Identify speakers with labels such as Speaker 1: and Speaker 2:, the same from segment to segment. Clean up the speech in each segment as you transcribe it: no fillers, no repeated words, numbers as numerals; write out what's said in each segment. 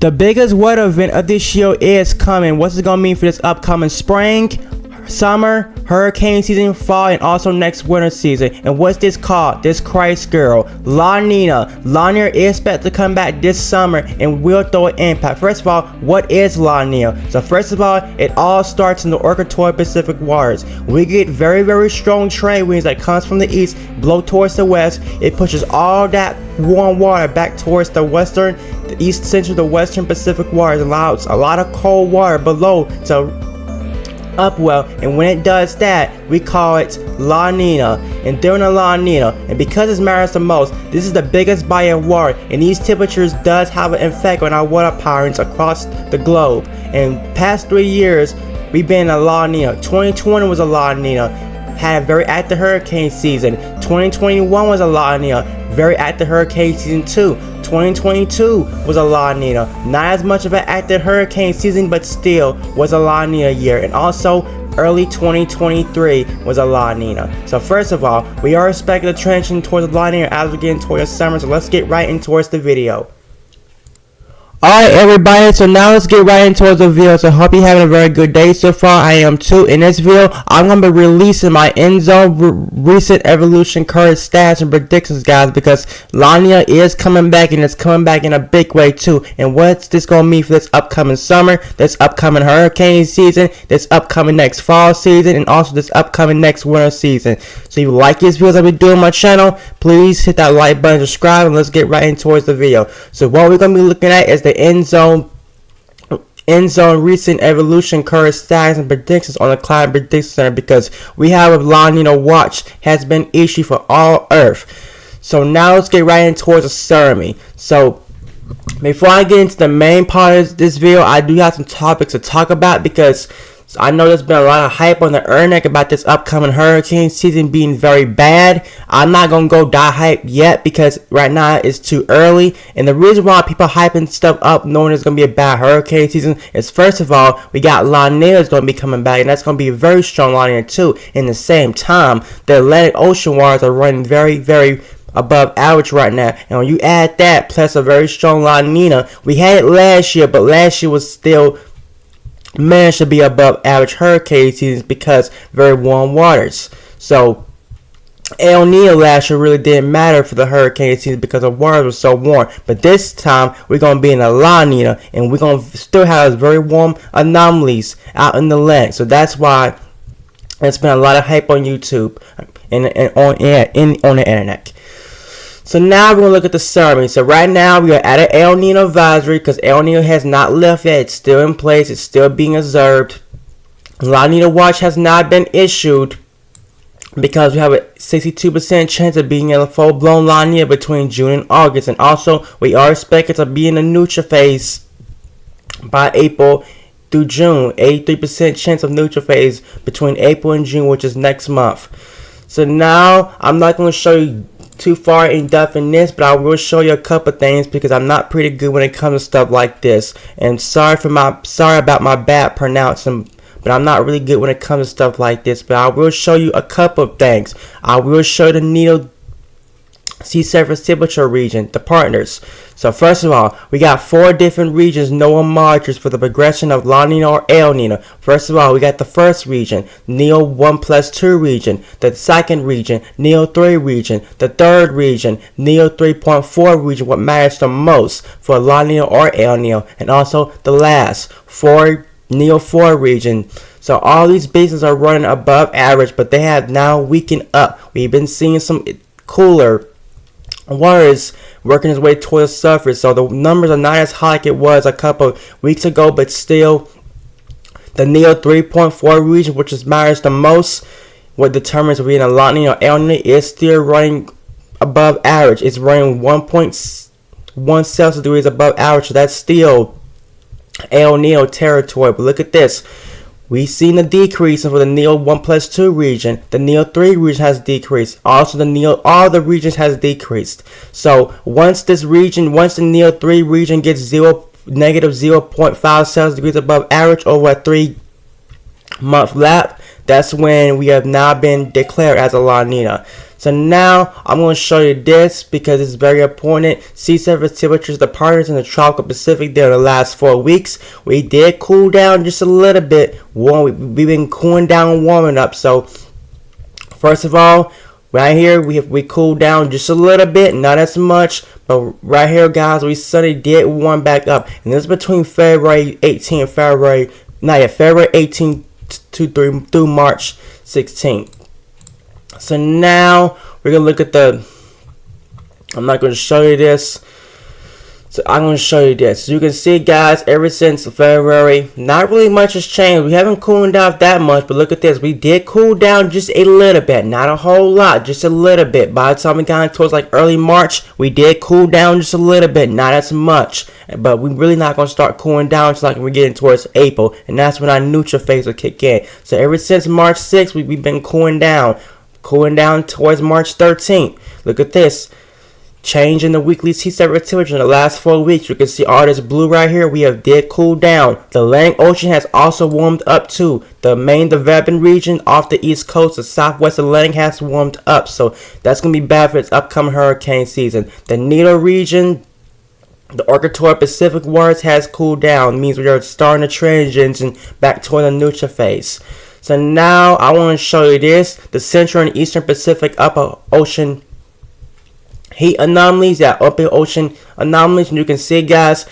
Speaker 1: The biggest weather event of this year is coming. What's it gonna mean for this upcoming spring, summer, hurricane season, fall, and also next winter season? And what's this called? This Christ girl, La Nina. La Nina is expected to come back this summer and will throw an impact. First of all, what is La Nina? So first of all, it all starts in the equatorial Pacific waters. We get very, very strong trade winds that comes from the east, blow towards the west. It pushes all that warm water back towards the western, the east, central, the western Pacific waters. Allows a lot of cold water below to upwell, and when it does that, we call it La Nina. And during the La Nina, and because it matters the most, this is the biggest body of water, and these temperatures does have an effect on our water patterns across the globe. And past 3 years, we've been in a La Nina. 2020 was a La Nina, had a very active hurricane season. 2021 was a La Nina, very active hurricane season too. 2022 was a La Nina, not as much of an active hurricane season, but still was a La Nina year. And also early 2023 was a La Nina. So first of all, we are expecting a transition towards a La Nina as we get into the summer. So let's get right into towards the video. Alright everybody, so now let's get right into the video. So I hope you're having a very good day so far. I am too. In this video, I'm going to be releasing my end zone recent evolution current stats and predictions, guys, because La Nina is coming back, and it's coming back in a big way too. And what's this going to mean for this upcoming summer, this upcoming hurricane season, this upcoming next fall season, and also this upcoming next winter season. So if you like these videos I've been doing on my channel, please hit that like button, subscribe, and let's get right into towards the video. So what we're going to be looking at is the end zone recent evolution current stats and predictions on the Climate Prediction Center, because we have a La Nina watch has been issued for all Earth. So now let's get right into towards the ceremony. So before I get into the main part of this video, I do have some topics to talk about, because I know there's been a lot of hype on the internet about this upcoming hurricane season being very bad. I'm not going to go die hype yet, because right now it's too early. And the reason why people hyping stuff up knowing it's going to be a bad hurricane season is, first of all, we got La Nina is going to be coming back, and that's going to be a very strong La Nina too. In the same time, the Atlantic Ocean waters are running very, very above average right now. And when you add that plus a very strong La Nina, we had it last year, but last year was still managed to be above average hurricane seasons because very warm waters. So El Nino last year really didn't matter for the hurricane season because the water was so warm. But this time we're going to be in a La Nina, and we're going to still have very warm anomalies out in the land. So that's why there's been a lot of hype on YouTube and on the internet. So now we're going to look at the ceremony. So right now we are at an El Nino advisory, because El Nino has not left yet. It's still in place. It's still being observed. La Nina watch has not been issued because we have a 62% chance of being in a full-blown La Nina between June and August. And also we are expected to be in a neutral phase by April through June. 83% chance of neutral phase between April and June, which is next month. So now I'm not going to show you too far in depth in this, but I will show you a couple things, because I'm not pretty good when it comes to stuff like this. And sorry about my bad pronouncing, but I'm not really good when it comes to stuff like this. But I will show you a couple of things. I will show the needle sea surface temperature region, the partners. So first of all, we got 4 different regions, NOAA monitors for the progression of La Nina or El Nina. First of all, we got the first region, NEO 1+2 region. The second region, NEO 3 region. The third region, NEO 3.4 region, what matters the most for La Nina or El Nina. And also the last, NEO 4 region. So all these basins are running above average, but they have now weakened up. We've been seeing some cooler waters working its way toward the surface, so the numbers are not as high like it was a couple weeks ago, but still the NEO 3.4 region, which is matters the most, what determines if we're in a La Nina or El Nina, is still running above average. It's running 1.1 Celsius degrees above average, so that's still El Nino territory. But look at this. We've seen a decrease for the NEO 1+2 region. The NEO 3 region has decreased. Also, all the regions has decreased. So once the NEO 3 region gets negative 0.5 Celsius degrees above average over a 3-month lap, that's when we have now been declared as a La Nina. So now I'm going to show you this because it's very important. Sea surface temperatures, the partners in the tropical Pacific there in the last 4 weeks. We did cool down just a little bit. We've been cooling down and warming up. So first of all, right here we cooled down just a little bit, not as much. But right here, guys, we suddenly did warm back up. And this is between February 18 and February 18 through March 16th. So now we're going to look at I'm not going to show you this. So I'm going to show you this. So you can see, guys, ever since February, not really much has changed. We haven't cooled down that much, but look at this. We did cool down just a little bit. Not a whole lot, just a little bit. By the time we got towards like early March, we did cool down just a little bit, not as much. But we're really not going to start cooling down until like we're getting towards April. And that's when our neutral phase will kick in. So ever since March 6th, we've been cooling down. Cooling down towards March 13th. Look at this. Change in the weekly sea surface temperature in the last 4 weeks. You can see all this blue right here. We have did cool down. The Atlantic Ocean has also warmed up too. The developing region off the east coast, the southwest Atlantic has warmed up. So that's going to be bad for its upcoming hurricane season. The Nina region, the Equatorial Pacific waters has cooled down. It means we are starting to transition back toward the neutral phase. So now I want to show you this. The Central and Eastern Pacific Upper Ocean heat anomalies, upper ocean anomalies. And you can see, guys,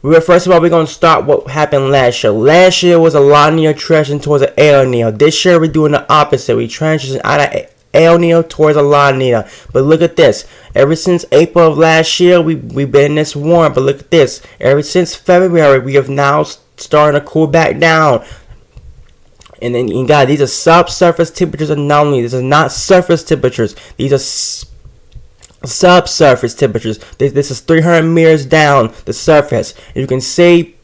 Speaker 1: first of all, we're going to start what happened last year. Last year was a La Nina transition towards an El Nino. This year we're doing the opposite. We transition out of El Nino towards a La Nina. But look at this. Ever since April of last year, we've been in this warm. But look at this. Ever since February, we have now starting to cool back down. And then, you got these are subsurface temperatures anomalies. These are not surface temperatures. These are subsurface temperatures. This is 300 meters down the surface. You can see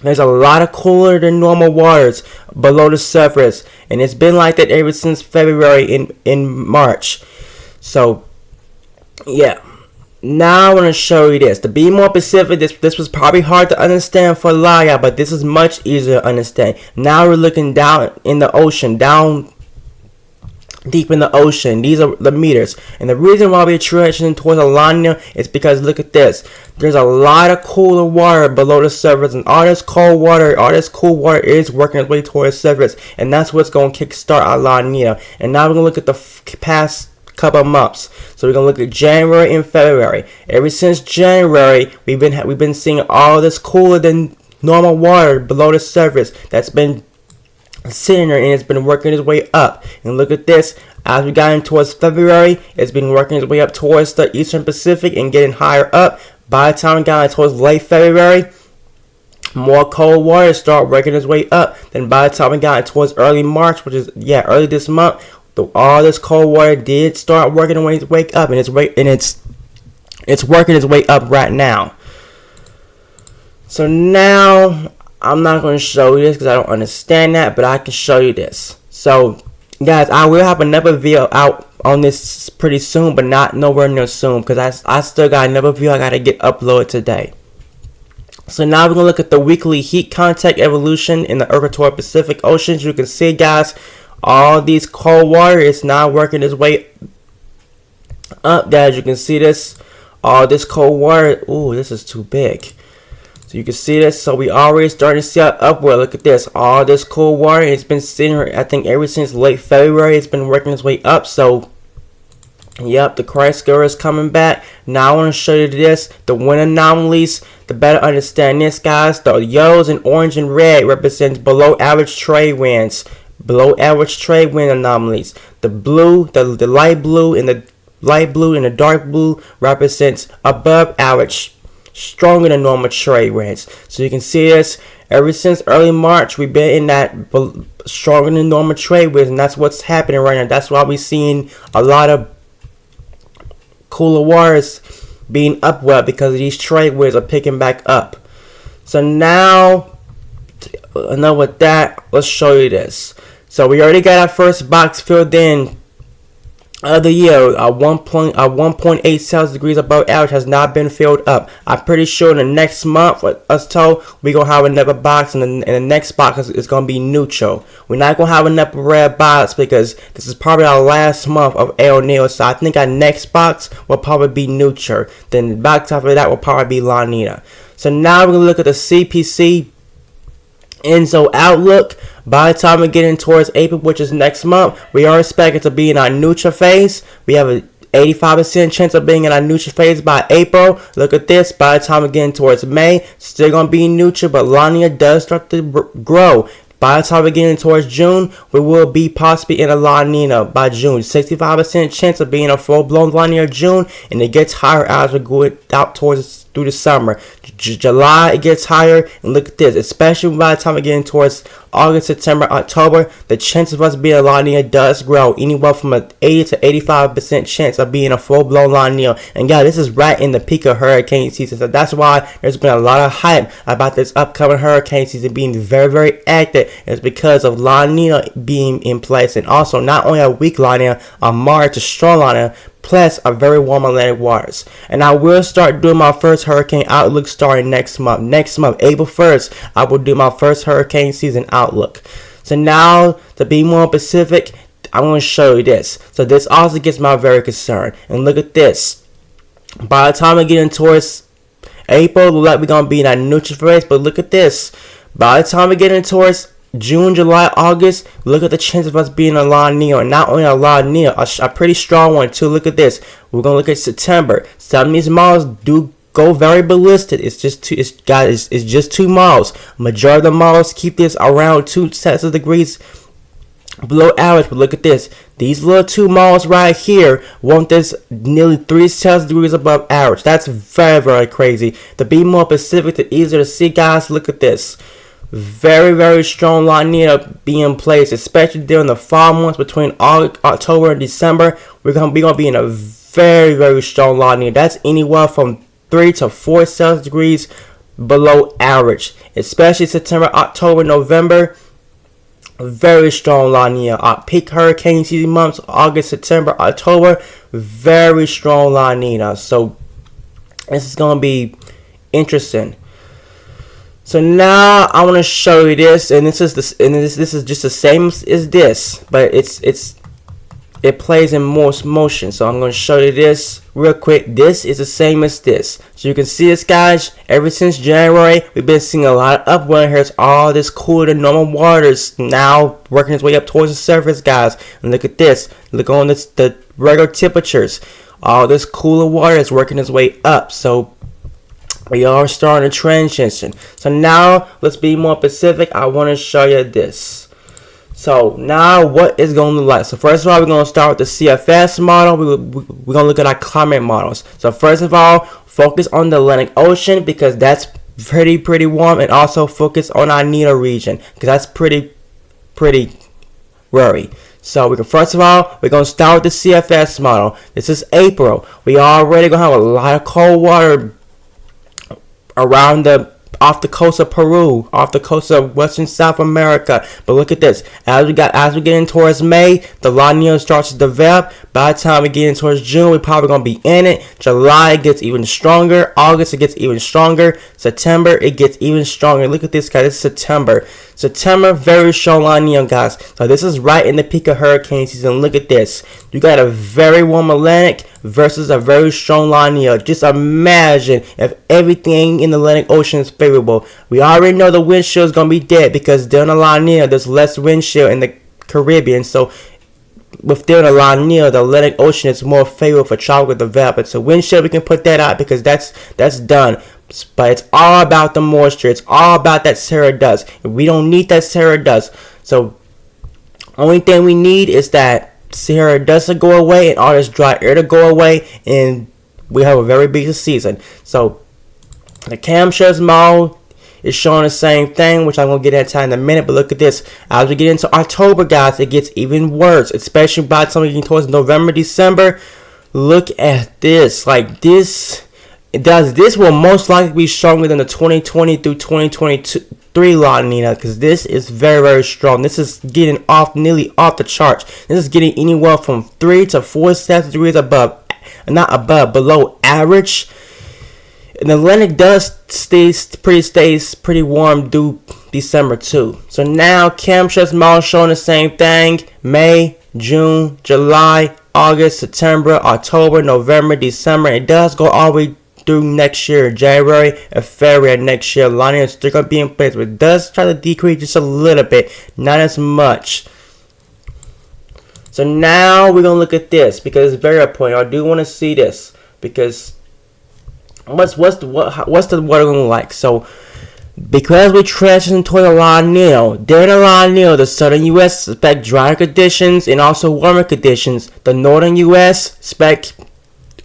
Speaker 1: there's a lot of cooler than normal waters below the surface. And it's been like that ever since February in March. So, yeah. Now I want to show you this. To be more specific, this was probably hard to understand for a lot of y'all, but this is much easier to understand. Now we're looking down in the ocean, down deep in the ocean. These are the meters. And the reason why we're transitioning towards a La Nina is because look at this. There's a lot of cooler water below the surface, and all this cool water is working its way towards the surface, and that's what's going to kickstart our La Nina. And now we're going to look at the past couple of months. So we're gonna look at January and February. Ever since January, we've been seeing all this cooler than normal water below the surface that's been sitting there, and it's been working its way up. And look at this. As we got in towards February, it's been working its way up towards the Eastern Pacific and getting higher up. By the time we got in towards late February, more cold water start working its way up. Then by the time we got in towards early March, which is early this month, all this cold water did start working its way up, and it's working its way up right now. So now I'm not going to show you this because I don't understand that, but I can show you this. So guys, I will have another video out on this pretty soon, but not nowhere near soon because I still got another video I got to get uploaded today. So now we're going to look at the weekly heat contact evolution in the Equatorial Pacific Oceans. You can see, guys, all these cold water is now working its way up, guys. You can see this. All this cold water. Ooh, this is too big. So you can see this. So we already starting to see out upward. Look at this. All this cold water. It's been sitting here, I think, ever since late February. It's been working its way up. So, yep, the Christ girl is coming back. Now I want to show you this. The wind anomalies. To better understand this, guys, the yellows and orange and red represents below average trade winds. Below average trade wind anomalies. The blue, the light blue and the dark blue represents above average, stronger than normal trade winds. So you can see this. Ever since early March, we've been in that stronger than normal trade winds, and that's what's happening right now. That's why we're seeing a lot of cooler waters being upward because these trade winds are picking back up. So now, enough with that. Let's show you this. So we already got our first box filled in of the year, 1.8 Celsius degrees above average has not been filled up. I'm pretty sure in the next month, with us told, we're going to have another box, and the next box is going to be neutral. We're not going to have another red box because this is probably our last month of El Nino, so I think our next box will probably be neutral. Then the box after that will probably be La Nina. So now we're going to look at the CPC Enzo outlook. By the time we get in towards April, which is next month, we are expected to be in our neutral phase. We have an 85% chance of being in our neutral phase by April. Look at this. By the time we get in towards May, still going to be neutral, but La Nina does start to grow. By the time we get in towards June, we will be possibly in a La Nina by June. 65% chance of being a full-blown La Nina June, and it gets higher as we go out towards through the summer. July, it gets higher, and look at this. Especially by the time we get in towards August, September, October, the chance of us being a La Nina does grow, anywhere from an 80 to 85% chance of being a full-blown La Nina. And guys, this is right in the peak of hurricane season, so that's why there's been a lot of hype about this upcoming hurricane season being very, very active. It's because of La Nina being in place, and also not only a weak La Nina, a moderate to strong La Nina, plus a very warm Atlantic waters. And I will start doing my first hurricane outlook starting next month. Next month, April 1st, I will do my first hurricane season outlook. So now, to be more specific, I'm going to show you this. So this also gets my very concern. And look at this. By the time I get in towards April, look like we're going to be in that neutral phase. But look at this. By the time we get in towards June, July, August, look at the chance of us being a La Nina, and not only a La Nina, a pretty strong one too. Look at this. We're gonna look at September. Some of these models do go very ballistic. It's just just 2 miles. Majority of the models keep this around 2 Celsius degrees below average. But look at this. These little 2 miles right here want this nearly 3 Celsius degrees above average. That's very, very crazy. To be more specific, to easier to see, guys, look at this. Very, very strong La Nina being placed, especially during the fall months between October and December. We're gonna be in a very, very strong La Nina. That's anywhere from 3 to 4 Celsius degrees below average, especially September, October, November. Very strong La Nina. Our peak hurricane season months, August, September, October. Very strong La Nina. So this is gonna be interesting. So now I want to show you this, and this is just the same as this, but it plays in more motion. So I'm going to show you this real quick. This is the same as this. So you can see this, guys. Ever since January, we've been seeing a lot of upward. Here's all this cooler than normal waters now working its way up towards the surface, guys. And look at this. Look on this, the regular temperatures. All this cooler water is working its way up. So we are starting a transition. So now, let's be more specific. I want to show you this. So now, what is going to look like? So first of all, we're going to start with the CFS model. We're going to look at our climate models. So first of all, focus on the Atlantic Ocean because that's pretty warm, and also focus on our Nina region because that's pretty rary. So we can, first of all, we're going to start with the CFS model. This is April. We already going to have a lot of cold water around off the coast of Peru, off the coast of Western South America. But look at this. As we get in towards May, the La Nina starts to develop. By the time we get in towards June, we're probably going to be in it. July, it gets even stronger. August, it gets even stronger. September, it gets even stronger. Look at this, guys. This is September. September, very strong La Nina, guys. So this is right in the peak of hurricane season. Look at this. You got a very warm Atlantic versus a very strong La Nina. Just imagine if everything in the Atlantic Ocean is favorable. We already know the wind chill is going to be dead because during the La Nina, there's less wind chill in the Caribbean. So within the La Nina, the Atlantic Ocean is more favorable for tropical development. So wind chill, we can put that out because that's done. But it's all about the moisture. It's all about that Sahara dust. We don't need that Sahara dust. So only thing we need is that Sahara dust to go away and all this dry air to go away, and we have a very busy season. So the Camshares model is showing the same thing, which I'm going to get into in a minute. But look at this. As we get into October, guys, it gets even worse, especially by the time we get towards November, December. Look at this. Like this. This will most likely be stronger than the 2020 through 2022 3 La Nina, because this is very, very strong. This is getting nearly off the charts. This is getting anywhere from 3 to 4 degrees above, not above, below average. And the Atlantic does stays pretty warm due December too. So now chemtrails model showing the same thing. May, June, July, August, September, October, November, December. It does go all the way through next year, January and February next year. La Nina is still going to be in place, but it does try to decrease just a little bit, not as much. So now we're going to look at this because it's very important. I do want to see this because what's the weather going to look like? So because we transition toward the La Nina, during the La Nina, the southern U.S. expect drier conditions and also warmer conditions. The northern U.S. expect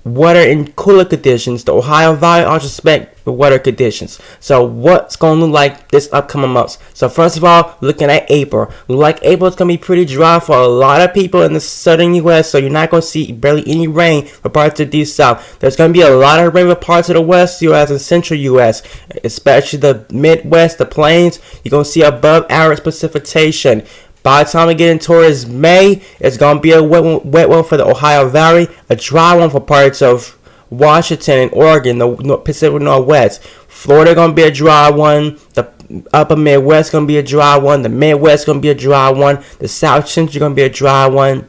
Speaker 1: wetter and cooler conditions. The Ohio Valley also expect wetter conditions. So what's going to look like this upcoming months? So first of all, looking at April. Look like April is going to be pretty dry for a lot of people in the southern U.S. So you're not going to see barely any rain for parts of the south. There's going to be a lot of rain for parts of the west U.S. and central U.S., especially the Midwest, the plains. You're going to see above average precipitation. By the time we get into towards May, it's going to be a wet one for the Ohio Valley, a dry one for parts of Washington and Oregon, the Pacific Northwest. Florida going to be a dry one. The upper Midwest going to be a dry one. The Midwest going to be a dry one. The South Central going to be a dry one.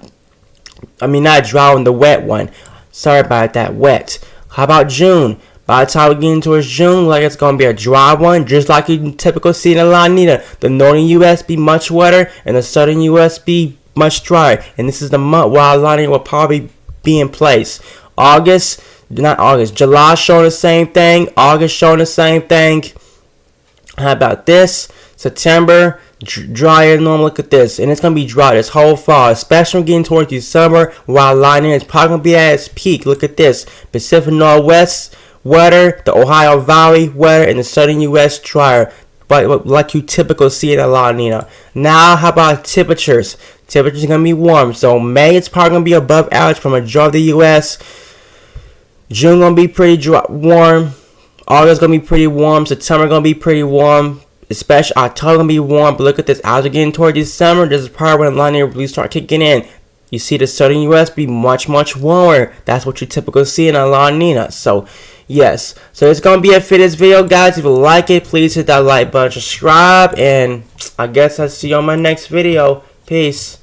Speaker 1: I mean, not a dry one, the wet one. Sorry about that, wet. How about June? By the time we get into June, like it's going to be a dry one, just like you typically see in the La Nina. The northern U.S. be much wetter, and the southern U.S. be much drier. And this is the month where La Nina will probably be in place. July showing the same thing. August showing the same thing. How about this? September, drier than normal. Look at this. And it's going to be dry this whole fall, especially when getting towards December, while La Nina is probably going to be at its peak. Look at this. Pacific Northwest, wetter, the Ohio Valley wetter, and the southern U.S. drier, but like you typically see in a La Nina. Now, how about temperatures? Temperatures are going to be warm. So May it's probably going to be above average for majority of the U.S. June going to be pretty warm. August going to be pretty warm. September going to be pretty warm. Especially October going to be warm. But look at this. As we're getting toward December, this is probably when La Nina really start kicking in. You see the southern U.S. be much, much warmer. That's what you typically see in a La Nina. So yes, so it's going to be it for this video, guys. If you like it, please hit that like button, subscribe, and I guess I'll see you on my next video. Peace.